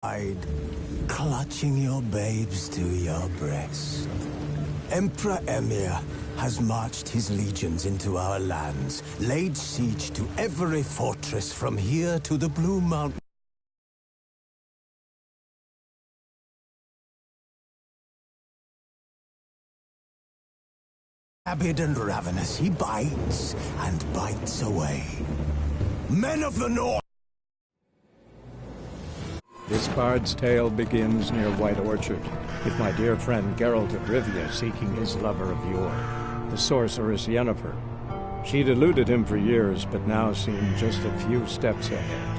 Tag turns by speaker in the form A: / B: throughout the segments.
A: clutching your babes to your breast. Emperor Emir has marched his legions into our lands, laid siege to every fortress from here to the Blue Mountain. Rabid and ravenous, he bites and bites away. Men of the North!
B: This bard's tale begins near White Orchard, with my dear friend Geralt of Rivia seeking his lover of yore, the sorceress Yennefer. She'd eluded him for years, but now seemed just a few steps ahead.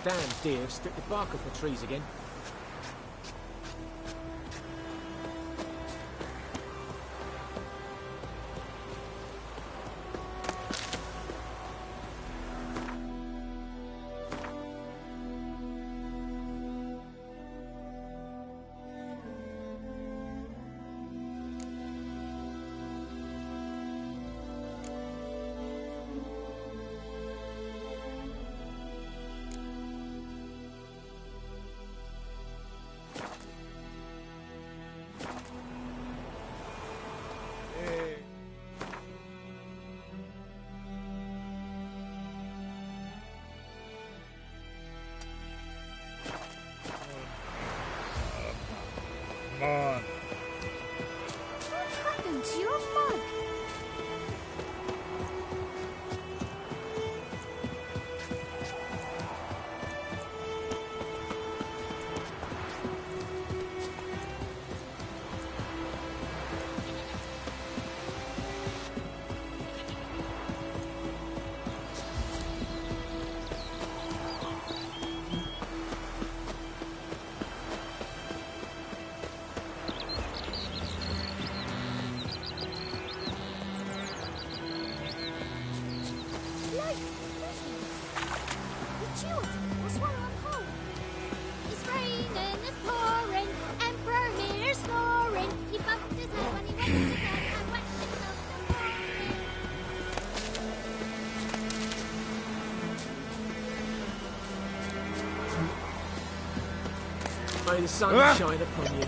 C: Damn deer have stripped the bark off the trees again.
D: What happened to your mug?
C: May the sun shine upon you.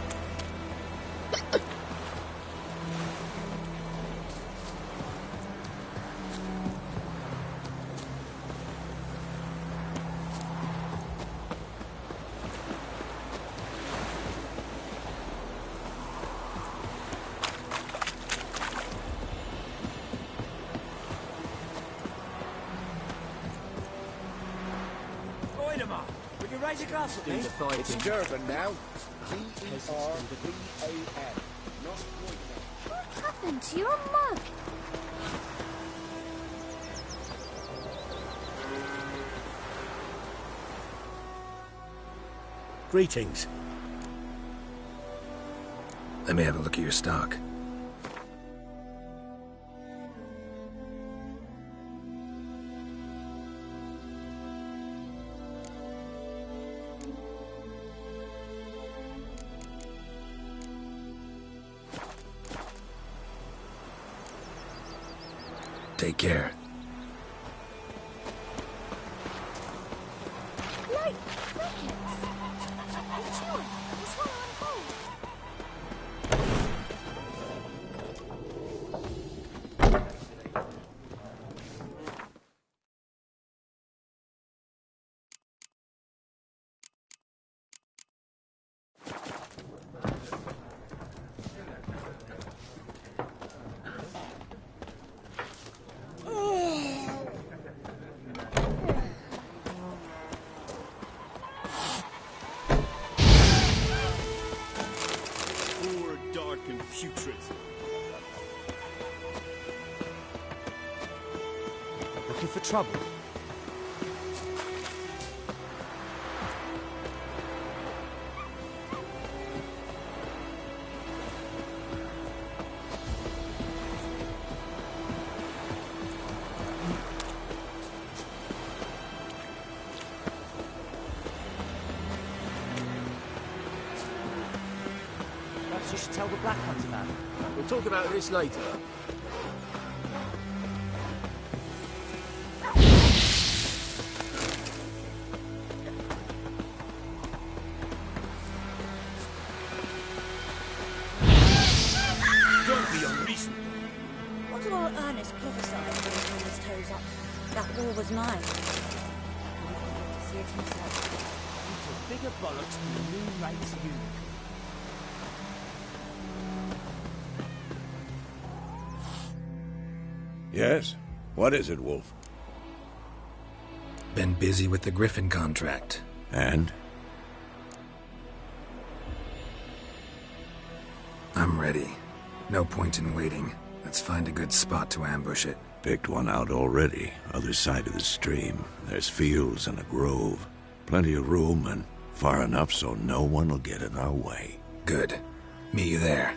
A: Wait a minute.
D: Would you raise a glass at
C: Do
D: me?
C: the fighting.
E: It's Durban now. D-E-R-B-A-N. Not White.
F: What happened to your mug?
D: Greetings.
G: Let me have a look at your stock. Take care.
F: Like crickets. Enjoy. This one on hold.
H: Poor, dark, and putrid.
D: Looking for trouble? Perhaps you should tell the Black Ones about it.
C: We'll talk about this later.
H: Don't be unreasonable.
I: What do all Ernest prophesied when he held his toes up? That war was mine. He wanted to see it himself.
D: You took bigger bollocks than the new race unit.
J: Yes? What is it, Wolf?
G: Been busy with the Griffin contract.
J: And?
G: I'm ready. No point in waiting. Let's find a good spot to ambush it.
J: Picked one out already. Other side of the stream. There's fields and a grove. Plenty of room and far enough so no one will get in our way.
G: Good. Meet you there.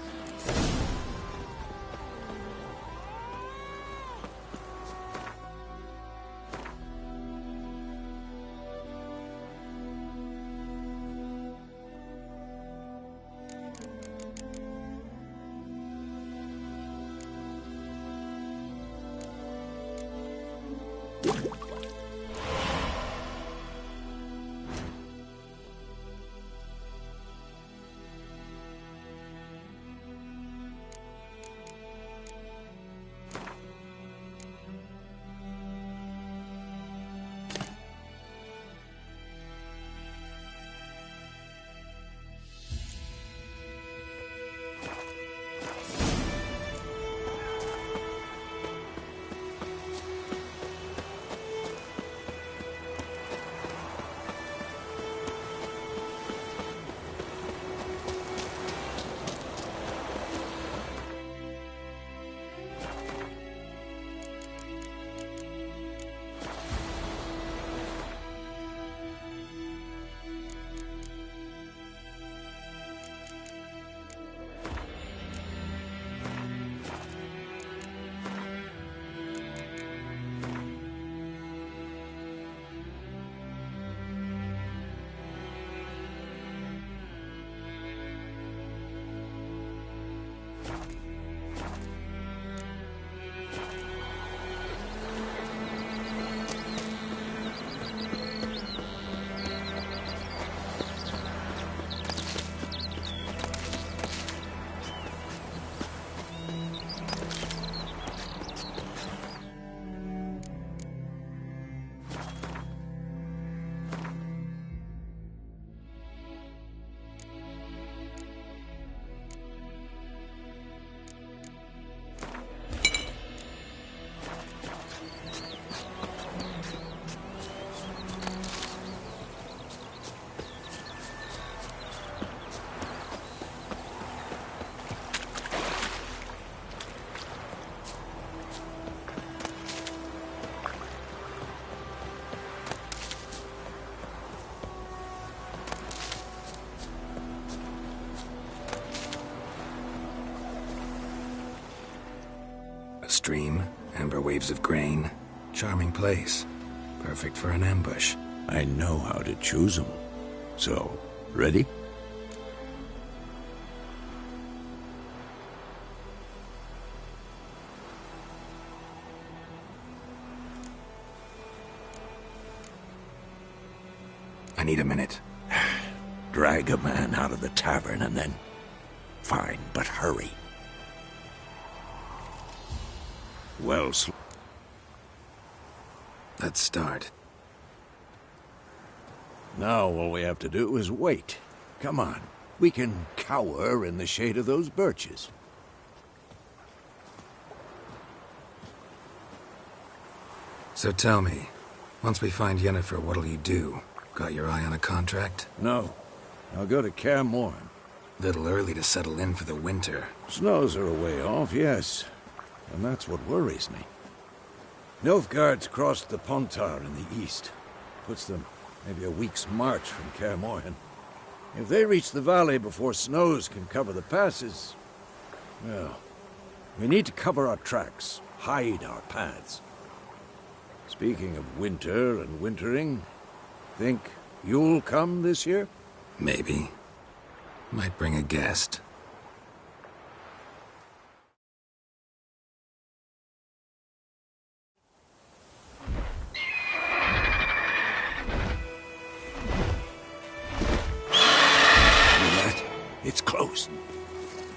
G: remember waves of grain. Charming place. Perfect for an ambush.
J: I know how to choose them. So, ready?
G: I need a minute.
J: Drag a man out of the tavern and then... Fine, but hurry. Well,
G: Let's start.
J: now all we have to do is wait. Come on. We can cower in the shade of those birches.
G: So tell me, once we find Yennefer, what'll you do? Got your eye on a contract?
J: No. I'll go to Kaer Morhen.
G: Little early to settle in for the winter.
J: Snows are a way off, yes. And that's what worries me. Nilfgaard's crossed the Pontar in the east. Puts them maybe a week's march from Kaer Morhen. If they reach the valley before snows can cover the passes... well, we need to cover our tracks, hide our paths. Speaking of winter and wintering, think you'll come this year?
G: Maybe. Might bring a guest.
J: It's close.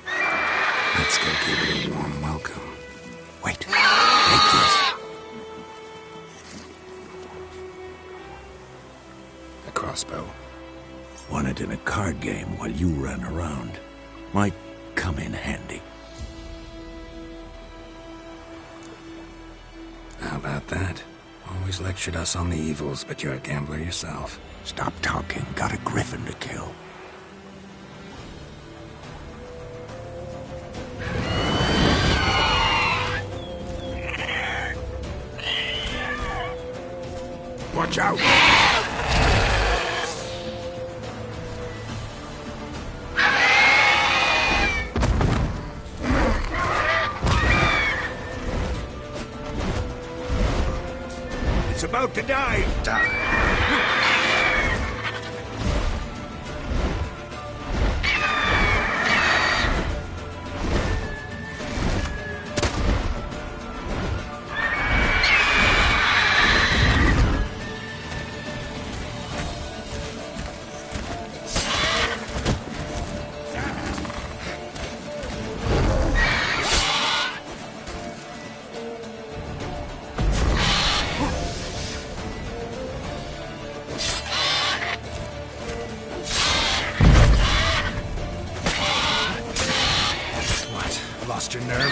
G: Let's go give it a warm welcome.
J: Wait. Take this.
G: A crossbow.
J: Won it in a card game while you ran around. Might come in handy.
G: How about that? Always lectured us on the evils, but you're a gambler yourself.
J: Stop talking. Got a griffin to kill. Watch out! It's about to die!
G: Lost your nerve?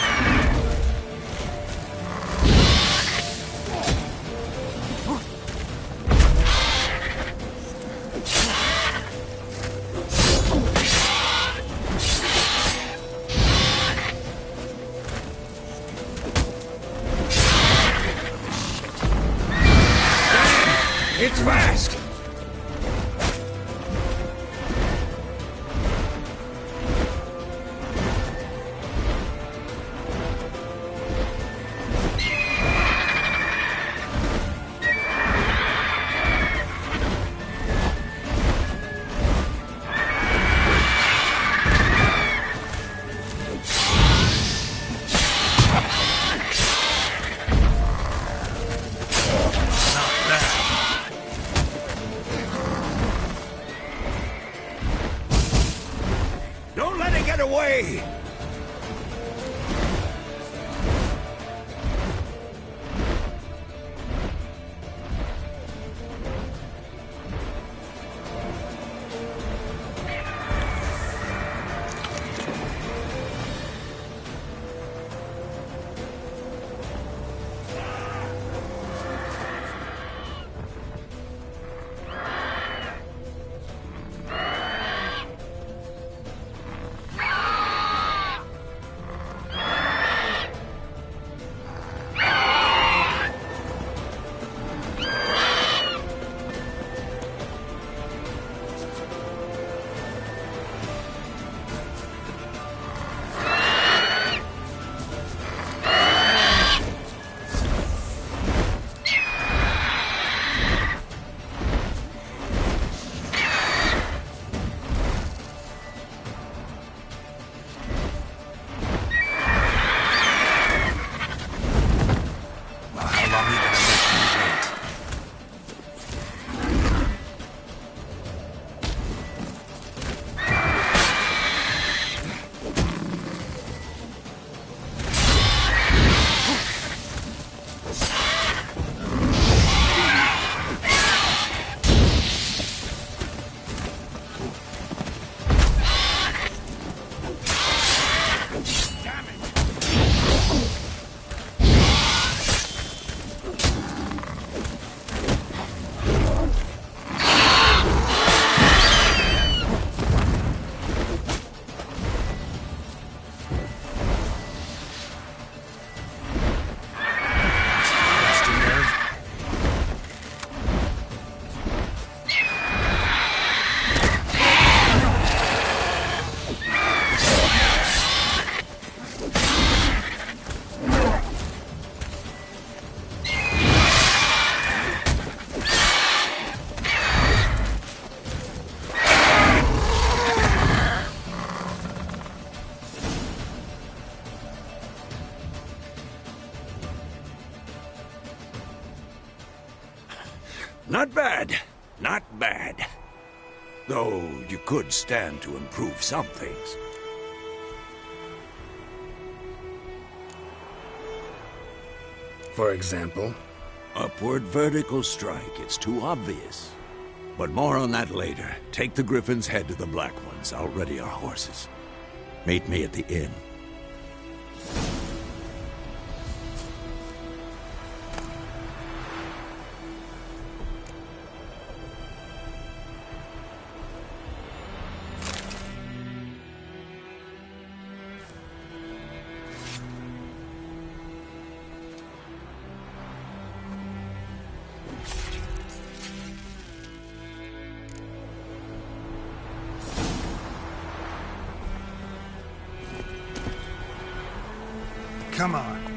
J: It's fast! Don't let it get away! Though you could stand to improve some things.
G: For example?
J: Upward vertical strike. It's too obvious. But more on that later. Take the Griffin's head to the Black Ones. I'll ready our horses. Meet me at the inn.
K: Come on.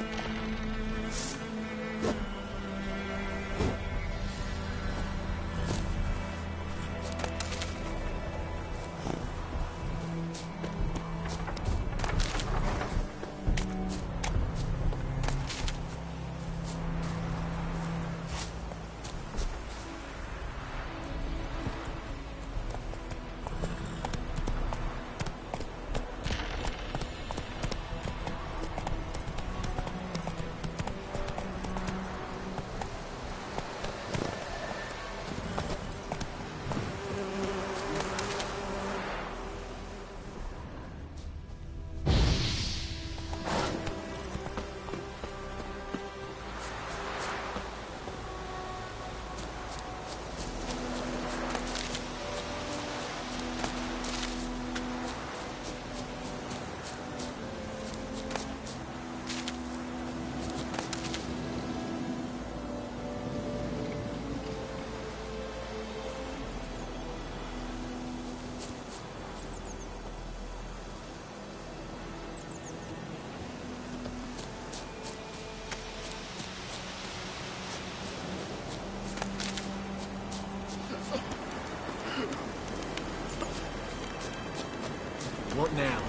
C: What now?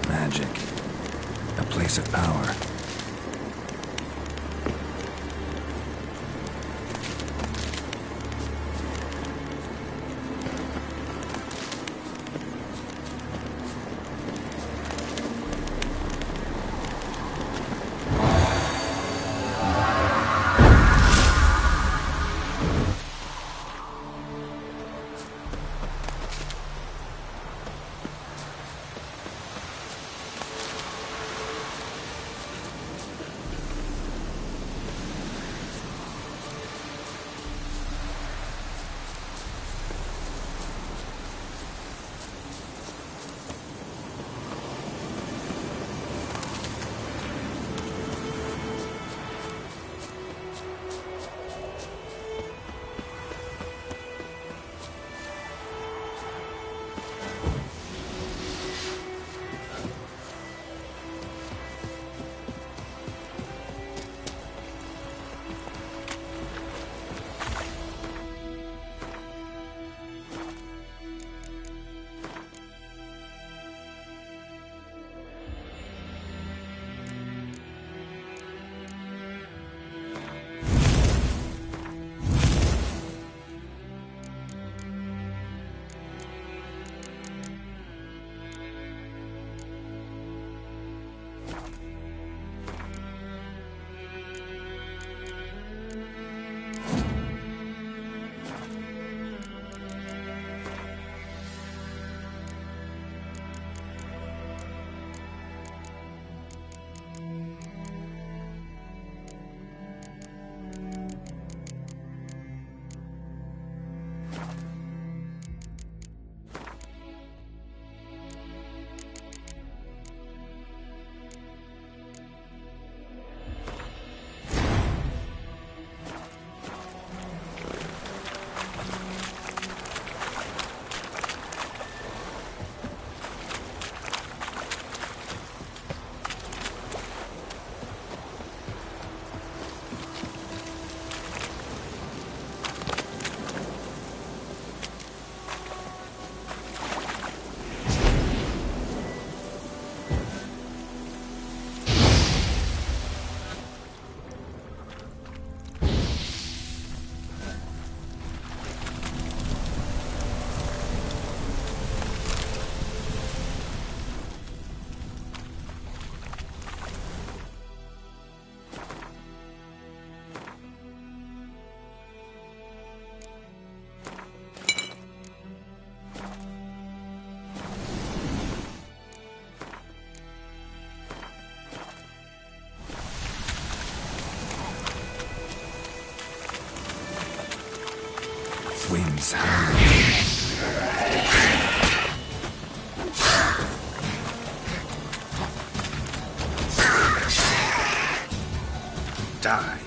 G: Magic. A place of power. X-Hades. Die.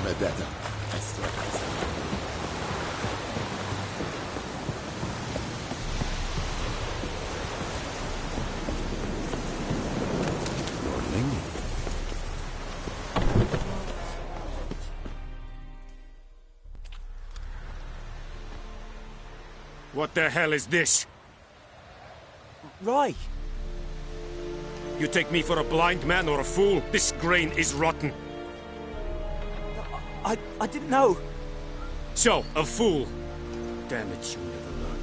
K: المدادة
H: What the hell is this?
D: Right.
H: You take me for a blind man or a fool? This grain is rotten.
D: I didn't know.
H: So, a fool. Damn it, you never learn.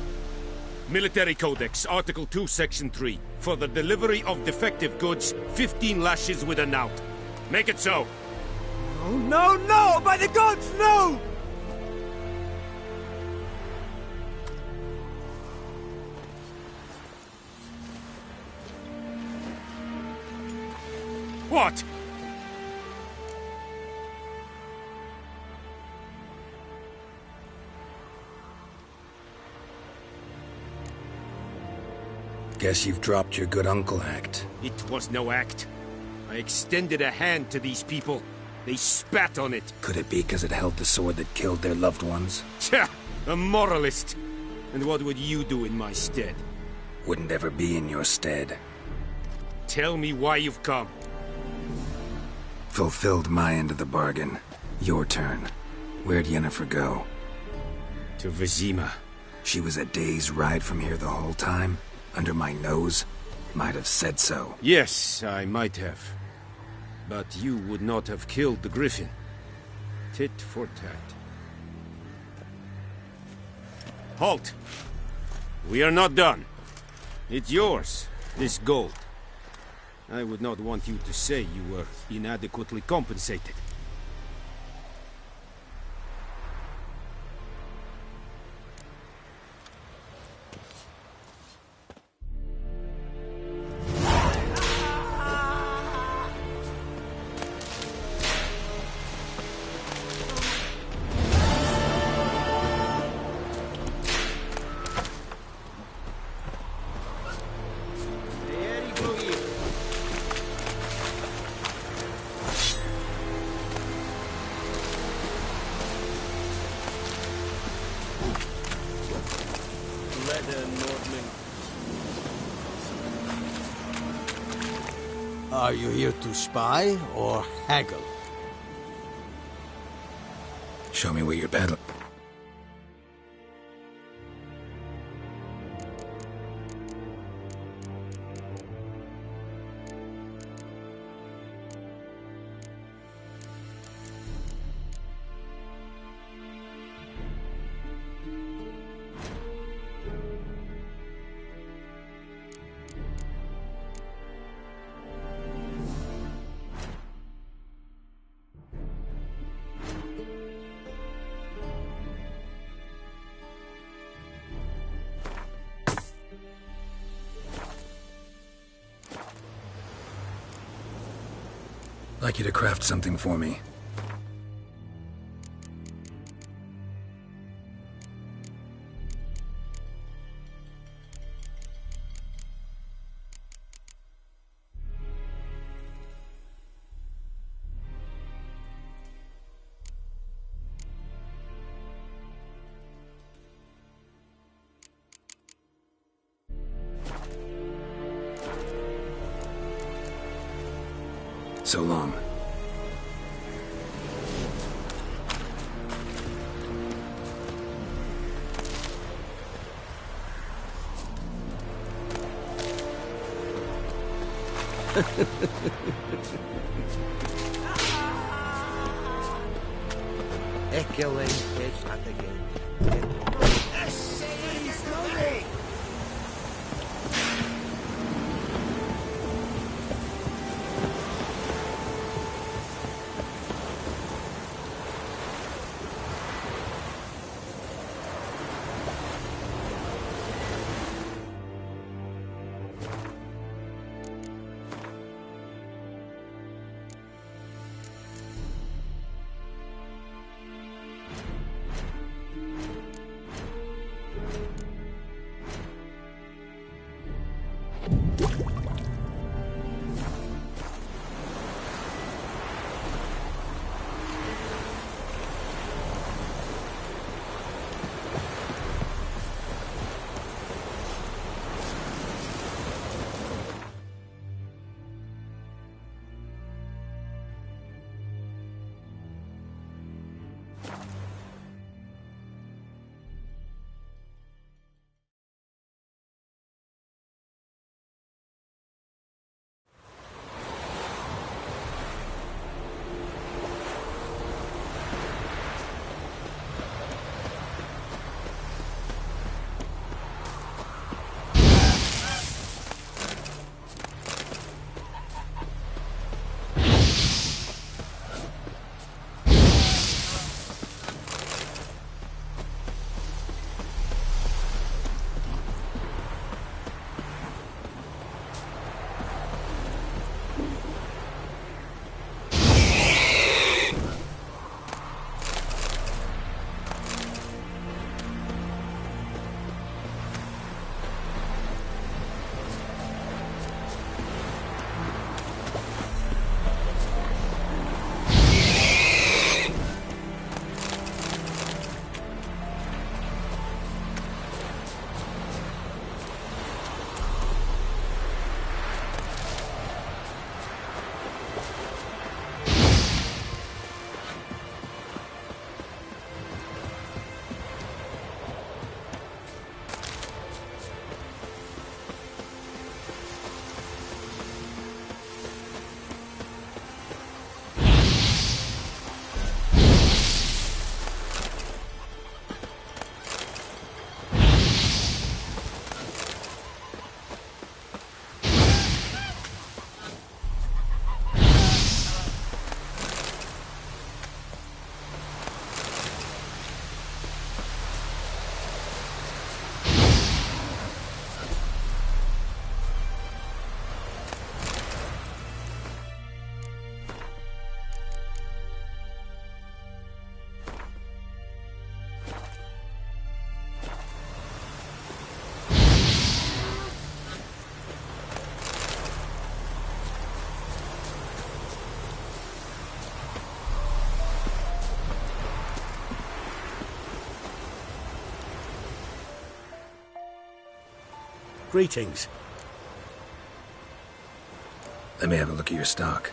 H: Military Codex, Article 2, Section 3. For the delivery of defective goods, 15 lashes with a knout. Make it so.
D: Oh, no, no! By the gods, no!
H: What?
G: Guess you've dropped your good uncle act.
H: It was no act. I extended a hand to these people. They spat on it.
G: Could it be because it held the sword that killed their loved ones?
H: Tja, a moralist. And what would you do in my stead?
G: Wouldn't ever be in your stead.
H: Tell me why you've come.
G: Fulfilled my end of the bargain. Your turn. Where'd Yennefer go?
H: To Vizima.
G: She was a day's ride from here the whole time, under my nose. Might have said so.
H: Yes, I might have. But you would not have killed the Griffin. Tit for tat. Halt! We are not done. It's yours, this gold. I would not want you to say you were inadequately compensated.
A: Are you here to spy or haggle?
G: Show me where you're peddling. I'd like you to craft something for me. So long.
K: Greetings.
G: Let me have a look at your stock.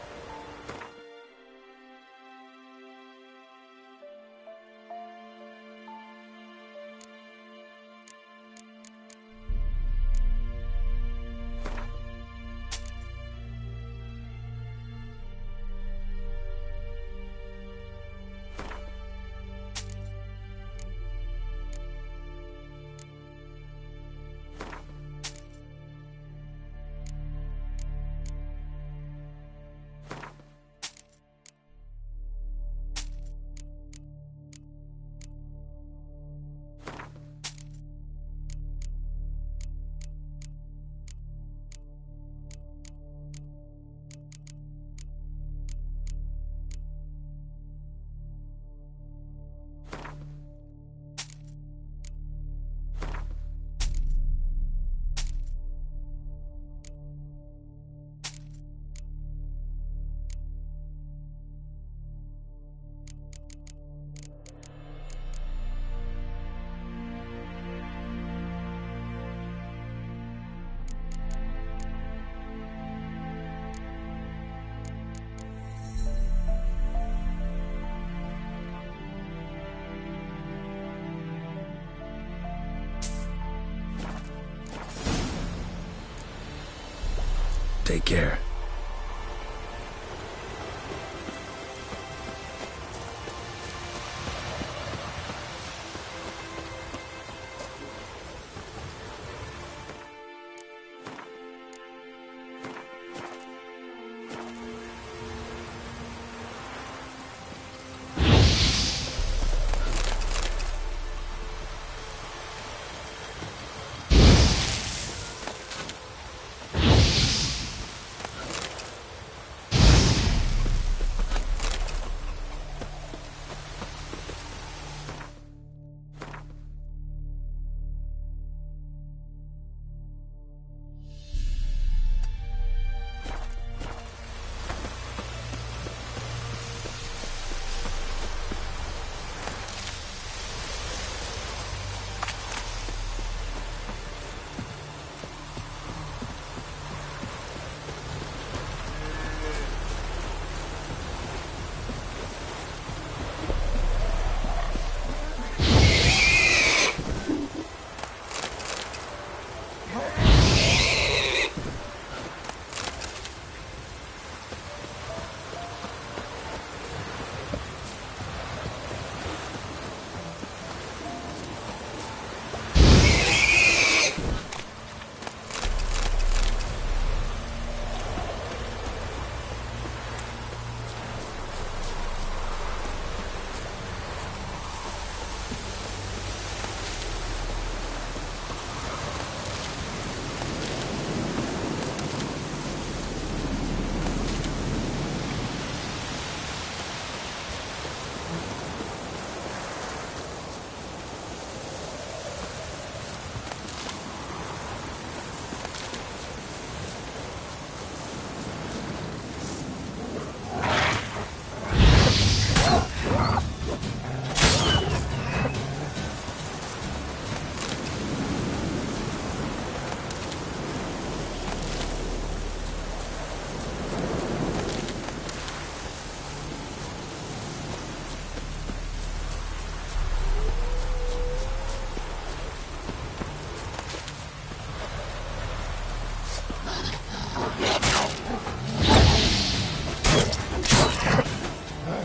G: Take care.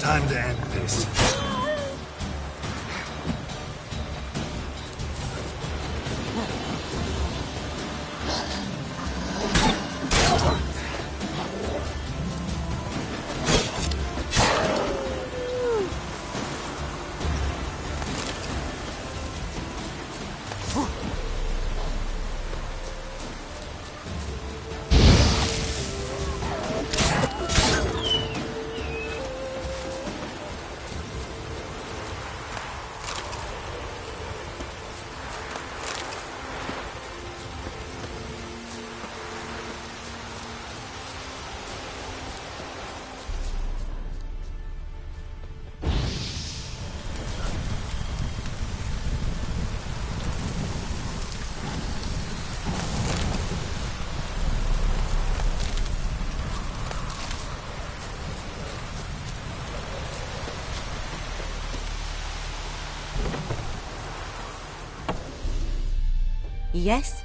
G: Time to end this.
I: Yes?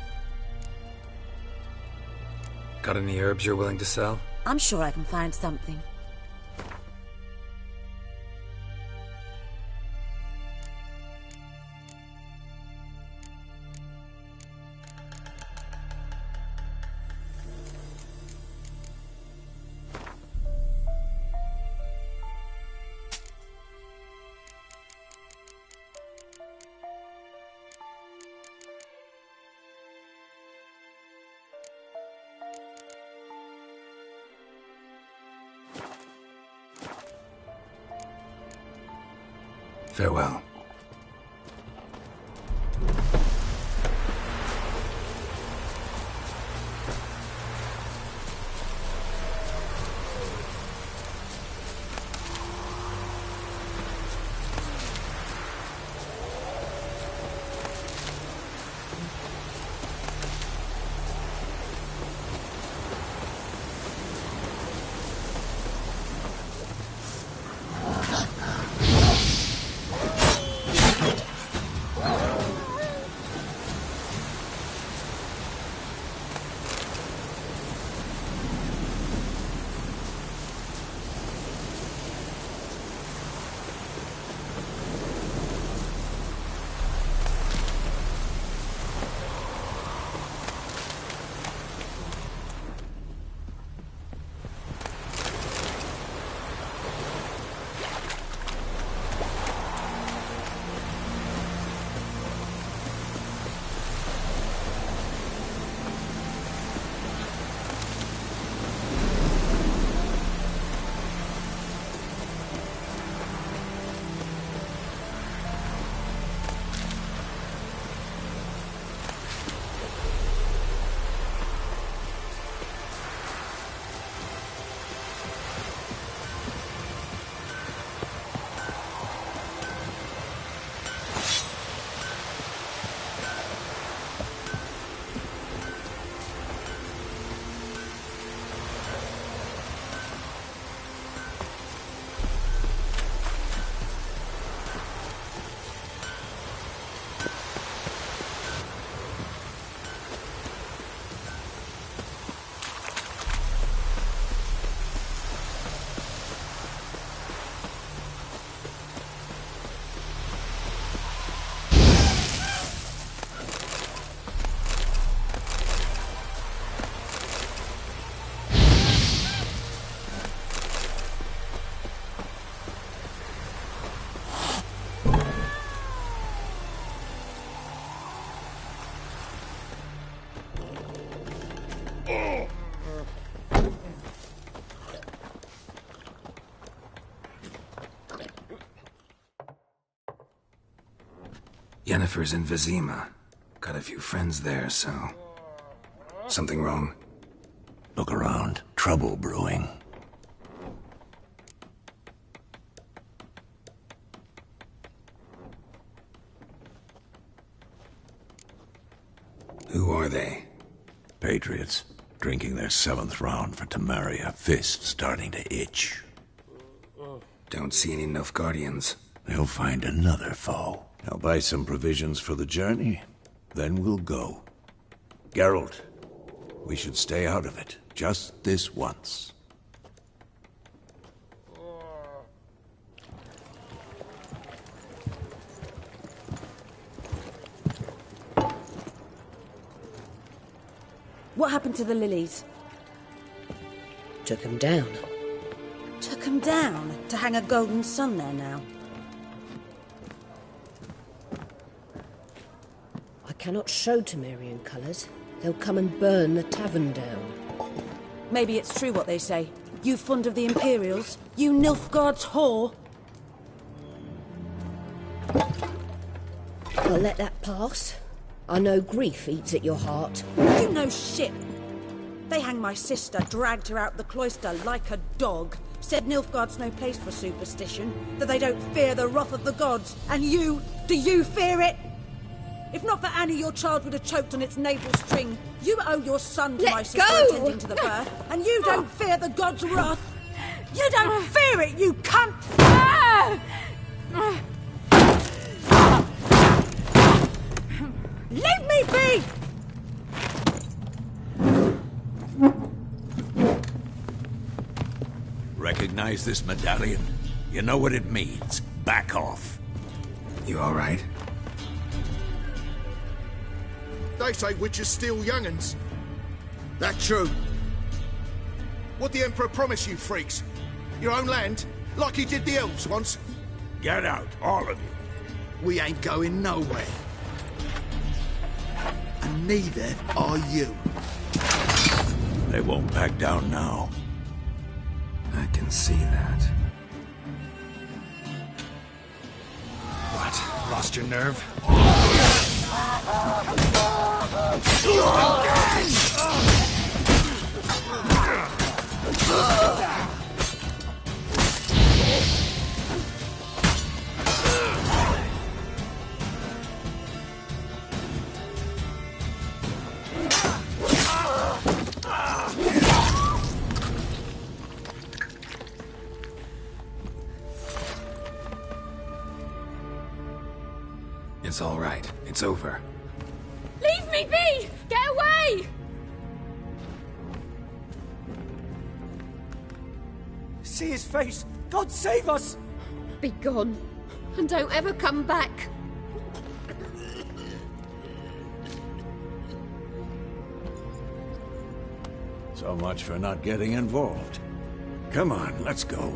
G: Got any herbs you're willing to sell?
I: I'm sure I can find something.
G: Farewell. Yennefer's in Vizima. Got a few friends there, so... Something wrong?
A: Look around. Trouble brewing.
G: Who are they?
A: Patriots. Drinking their 7th round for Temeria. Fist starting to itch.
G: Don't see any Nilfgaardians.
A: They'll find another foe. I'll buy some provisions for the journey. Then we'll go. Geralt, we should stay out of it. Just this once.
I: What happened to the lilies?
K: Took them down.
I: Took them down? To hang a golden sun there now?
K: I cannot show Temerian colours. They'll come and burn the tavern down.
I: Maybe it's true what they say. You fond of the Imperials? You Nilfgaard's whore?
K: I'll let that pass. I know grief eats at your heart.
I: You know shit. They hanged my sister, dragged her out the cloister like a dog. Said Nilfgaard's no place for superstition, that they don't fear the wrath of the gods. And you, do you fear it? If not for Annie, your child would have choked on its navel string. You owe your son to my sister attending to the birth, and you don't fear the gods' wrath. You don't fear it, you cunt! Leave me be!
J: recognize this medallion? You know what it means. Back off.
G: You all right?
E: They say witches steal young'uns. That true? What the Emperor promised you, freaks? Your own land? Like he did the elves once?
J: Get out, all of you.
E: We ain't going nowhere. And neither are you.
J: They won't back down now.
G: I can see that. What? Lost your nerve? It's all right. It's over.
F: Leave me be! Get away!
D: See his face! God save us!
F: Be gone. And don't ever come back.
J: So much for not getting involved. Come on, let's go.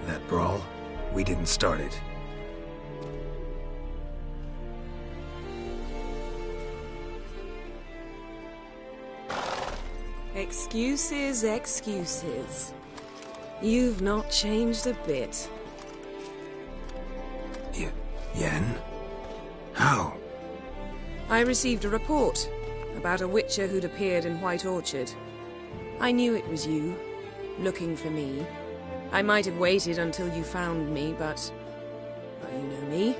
G: That brawl, we didn't start it.
L: Excuses, excuses. You've not changed a bit.
G: Yen? How?
L: I received a report about a witcher who'd appeared in White Orchard. I knew it was you, looking for me. I might have waited until you found me, but... well, you know me.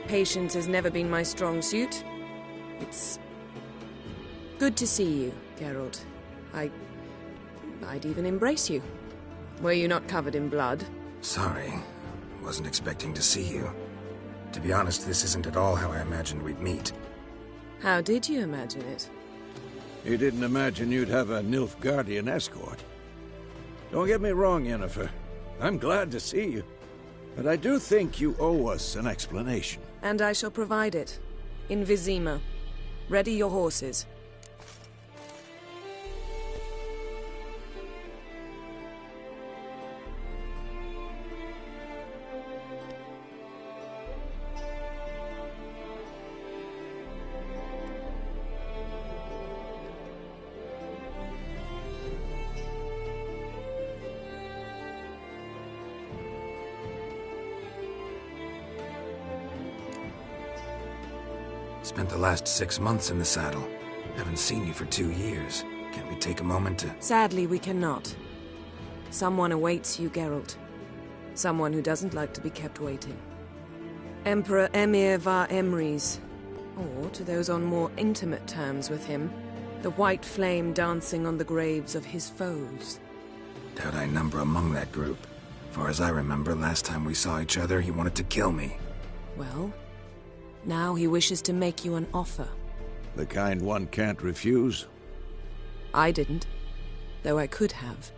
L: Patience has never been my strong suit. It's... good to see you, Geralt. I'd even embrace you. Were you not covered in blood?
G: Sorry. Wasn't expecting to see you. To be honest, this isn't at all how I imagined we'd meet.
L: How did you imagine it?
J: You didn't imagine you'd have a Nilfgaardian escort. Don't get me wrong, Yennefer. I'm glad to see you. But I do think you owe us an explanation.
L: And I shall provide it. In Vizima. Ready your horses.
G: Spent the last 6 months in the saddle. Haven't seen you for 2 years. Can't we take a moment to...
L: Sadly, we cannot. Someone awaits you, Geralt. Someone who doesn't like to be kept waiting. Emperor Emir var Emrys. Or, to those on more intimate terms with him, the white flame dancing on the graves of his foes.
G: Doubt I number among that group. Far as I remember, last time we saw each other, he wanted to kill me.
L: Well, now he wishes to make you an offer.
J: The kind one can't refuse?
L: I didn't, though I could have.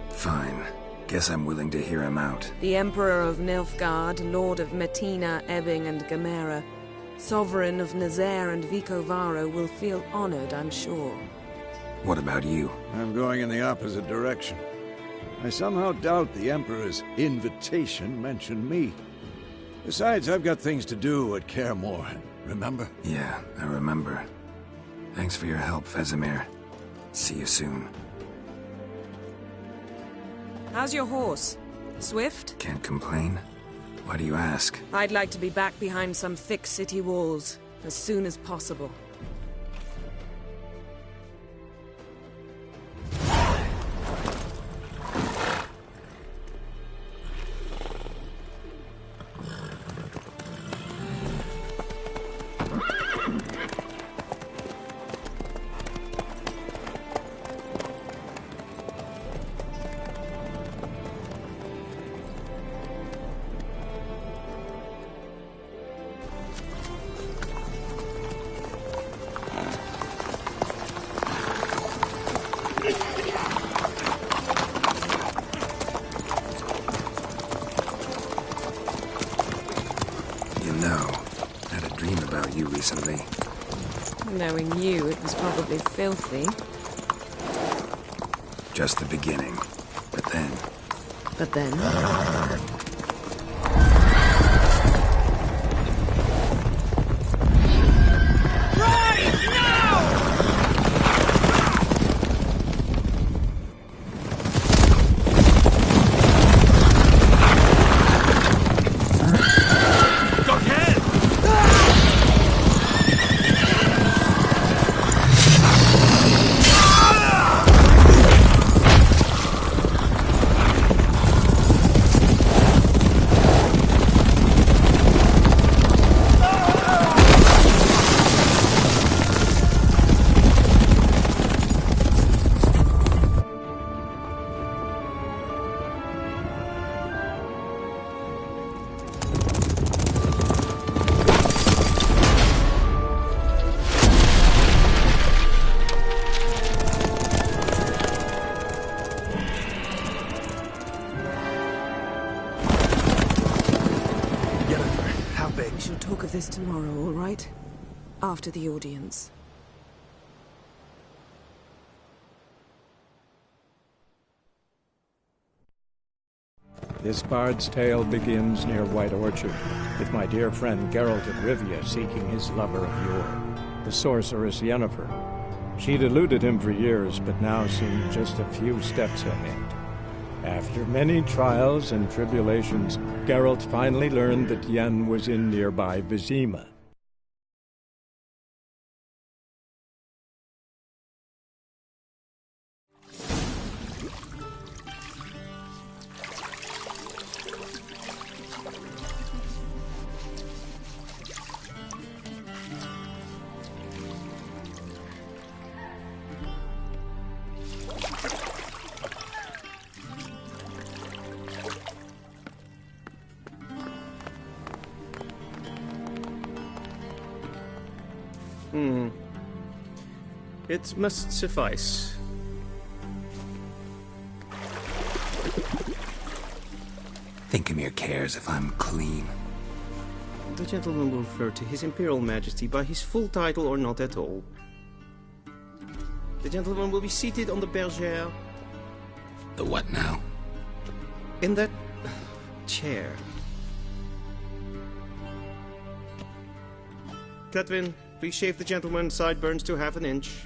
G: Fine. Guess I'm willing to hear him out.
L: The Emperor of Nilfgaard, Lord of Metina, Ebbing and Gamera, Sovereign of Nazaire and Vicovaro will feel honored, I'm sure.
G: What about you?
J: I'm going in the opposite direction. I somehow doubt the Emperor's invitation mentioned me. Besides, I've got things to do at Kaer Morhen, remember?
G: Yeah, I remember. Thanks for your help, Vesemir. See you soon.
L: How's your horse? Swift?
G: Can't complain. Why do you ask?
L: I'd like to be back behind some thick city walls, as soon as possible.
G: hospitality.
L: Knowing you, it was probably filthy.
G: Just the beginning. But then...
L: But then...
D: We shall talk of this tomorrow, all right? After the audience.
B: This bard's tale begins near White Orchard, with my dear friend Geralt of Rivia seeking his lover of yore, the sorceress Yennefer. She'd eluded him for years, but now seemed just a few steps ahead. After many trials and tribulations, Geralt finally learned that Yen was in nearby Vizima.
M: It must suffice.
G: Thinkamere cares if I'm clean.
M: The gentleman will refer to His Imperial Majesty by his full title or not at all. The gentleman will be seated on the bergère.
G: The what now?
M: In that chair. Cletwin, please shave the gentleman's sideburns to ½ an inch.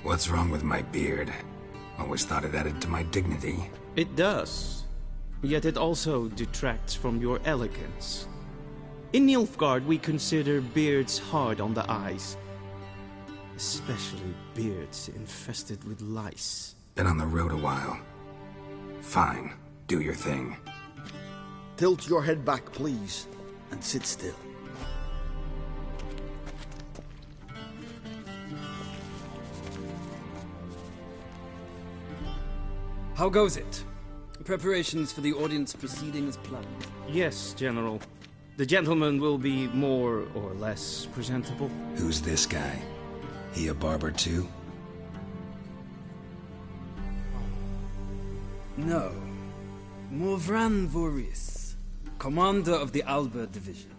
G: What's wrong with my beard? Always thought it added to my dignity.
M: It does. Yet it also detracts from your elegance. In Nilfgaard, we consider beards hard on the eyes. Especially beards infested with lice.
G: Been on the road a while. Fine. Do your thing.
E: Tilt your head back, please, and sit still.
N: How goes it? Preparations for the audience proceeding as planned?
M: Yes, General. The gentleman will be more or less presentable.
G: Who's this guy? He a barber too?
N: No. Morvran Voris, commander of the Alba Division.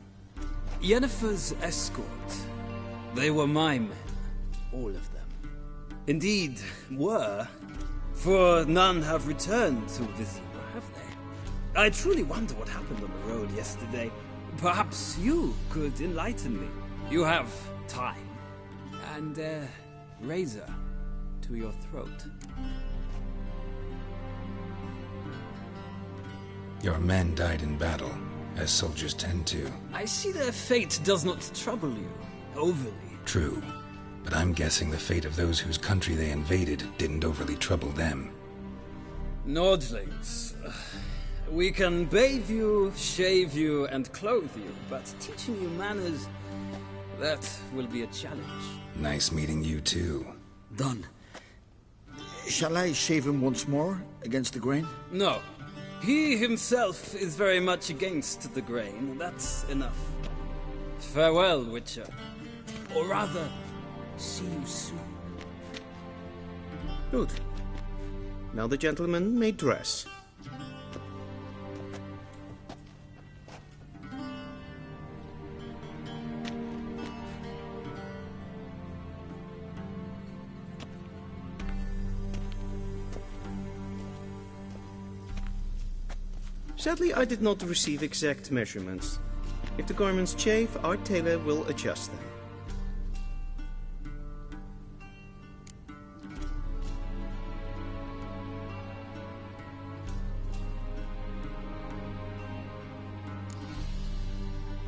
N: Yennefer's escort. They were my men. All of them. Indeed, were. For none have returned to Vizima, have they? I truly wonder what happened on the road yesterday. Perhaps you could enlighten me. You have time. And a razor to your throat.
G: Your men died in battle, as soldiers tend to.
N: I see their fate does not trouble you overly.
G: True. But I'm guessing the fate of those whose country they invaded didn't overly trouble them.
N: Nordlings. We can bathe you, shave you, and clothe you, but teaching you manners, that will be a challenge.
G: Nice meeting you too.
E: Done. Shall I shave him once more, against the grain?
N: No. He himself is very much against the grain, and that's enough. Farewell, Witcher. Or rather, see you soon.
M: Good. Now the gentleman may dress. Sadly, I did not receive exact measurements. If the garments chafe, our tailor will adjust them.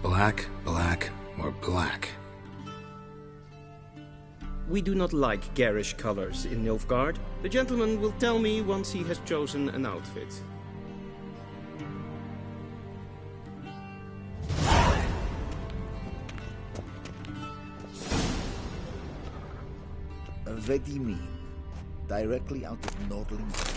G: Black, black, or black?
M: We do not like garish colors in Nilfgaard. The gentleman will tell me once he has chosen an outfit.
O: Vedimin, directly out of Nordling.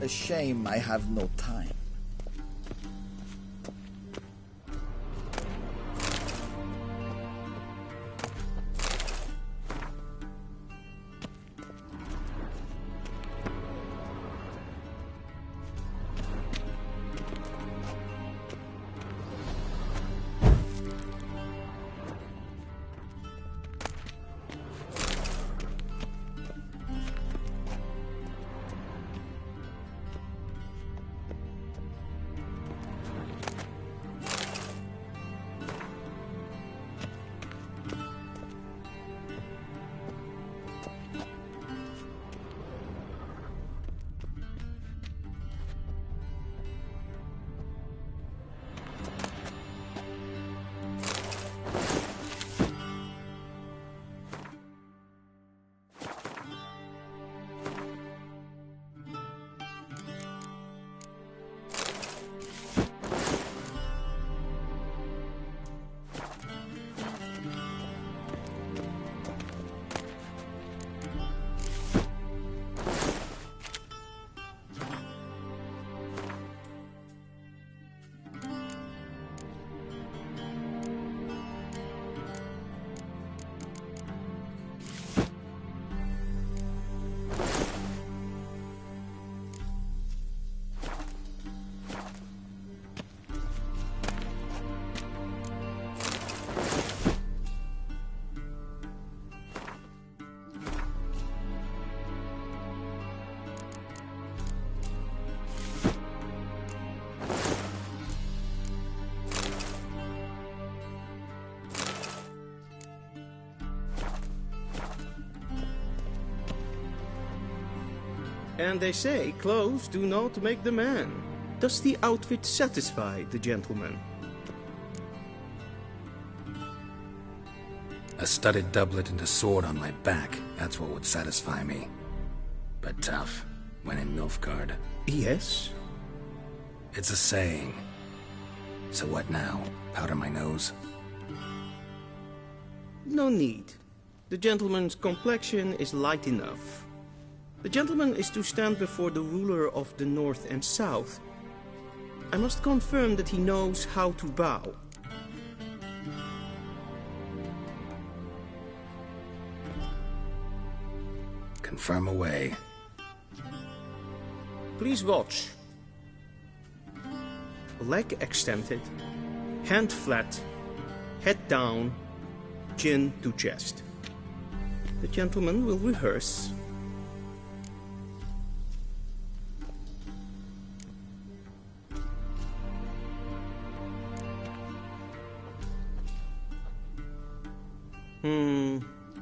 O: A shame I have no time.
M: And they say clothes do not make the man. Does the outfit satisfy the gentleman?
G: A studded doublet and a sword on my back, that's what would satisfy me. But tough, when in Nilfgaard.
M: Yes?
G: It's a saying. So what now? Powder my nose?
M: No need. The gentleman's complexion is light enough. The gentleman is to stand before the ruler of the North and South. I must confirm that he knows how to bow.
G: Confirm away.
M: Please watch. Leg extended, hand flat, head down, chin to chest. The gentleman will rehearse.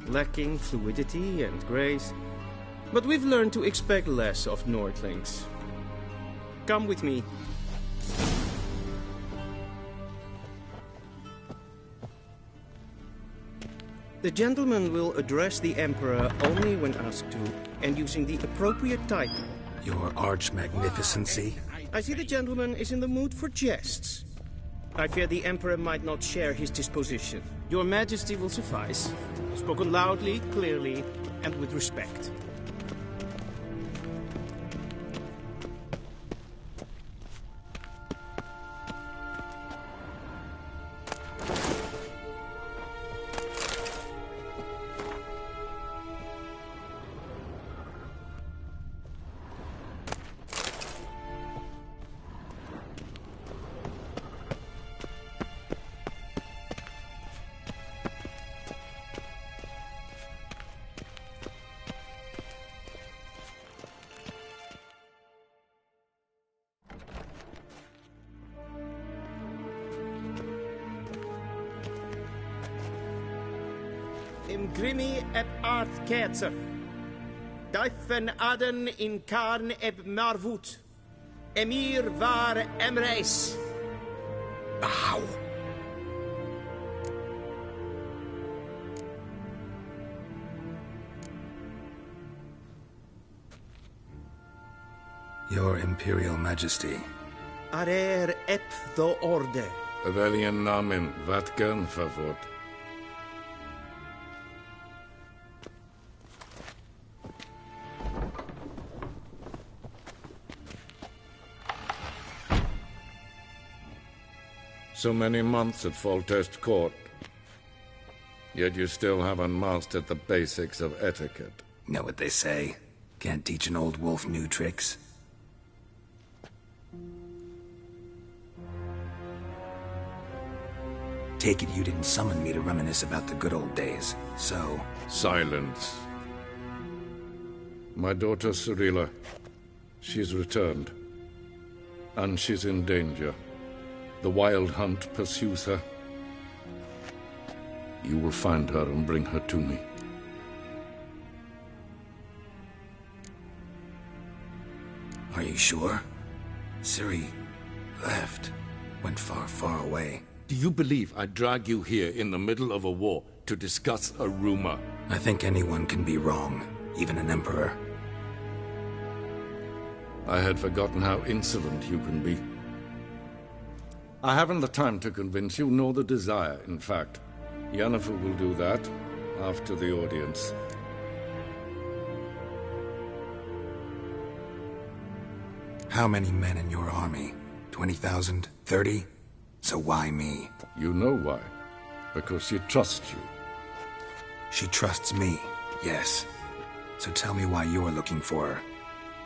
M: Lacking fluidity and grace. But we've learned to expect less of Nordlings. Come with me. The gentleman will address the Emperor only when asked to, and using the appropriate title.
G: Your Arch-Magnificency?
M: I see the gentleman is in the mood for jests. I fear the Emperor might not share his disposition. Your Majesty will suffice. Spoken loudly, clearly, and with respect. Imgrimi eb art ketzer. Daifen aden in karn eb marvut. Emir var emreis.
G: Ow! Your Imperial Majesty.
M: Arer ep the orde.
P: Weljen namen, wat gern favort. So many months at Foltest Court. Yet you still haven't mastered the basics of etiquette.
G: Know what they say? Can't teach an old wolf new tricks. Take it you didn't summon me to reminisce about the good old days, so...
P: Silence. My daughter Cirilla, she's returned. And she's in danger. The Wild Hunt pursues her. You will find her and bring her to me.
G: Are you sure? Ciri left. Went far, far away.
P: Do you believe I'd drag you here in the middle of a war to discuss a rumor?
G: I think anyone can be wrong, even an emperor.
P: I had forgotten how insolent you can be. I haven't the time to convince you, nor the desire, in fact. Yennefer will do that after the audience.
G: How many men in your army? 20,000? 30? So why me?
P: You know why. Because she trusts you.
G: She trusts me, yes. So tell me why you're looking for her.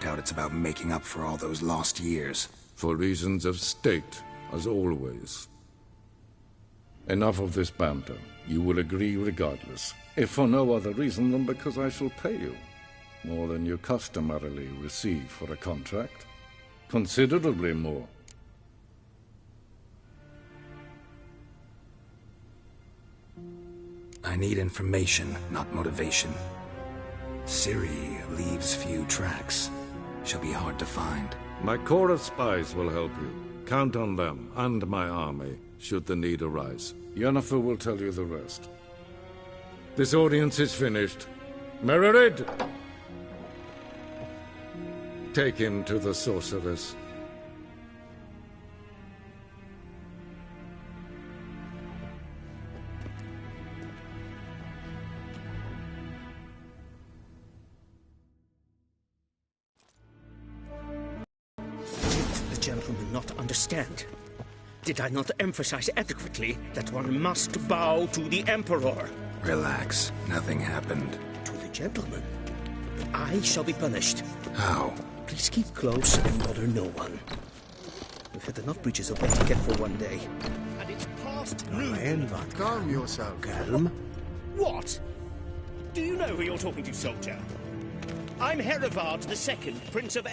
G: Doubt it's about making up for all those lost years.
P: For reasons of state, as always. Enough of this banter. You will agree regardless. If for no other reason than because I shall pay you. More than you customarily receive for a contract. Considerably more.
G: I need information, not motivation. Ciri leaves few tracks. She'll be hard to find.
P: My corps of spies will help you. Count on them, and my army, should the need arise. Yennefer will tell you the rest. This audience is finished. Mererid! Take him to the sorceress.
M: Gentlemen not understand? Did I not emphasize adequately that one must bow to the Emperor?
G: Relax. Nothing happened.
M: To the gentleman. But I shall be punished.
G: How?
M: Please keep close and bother no one. We've had enough breaches of etiquette for one day. And it's past noon.
E: Calm yourself.
M: Calm? What? Do you know who you're talking to, soldier? I'm Herivard II, Prince of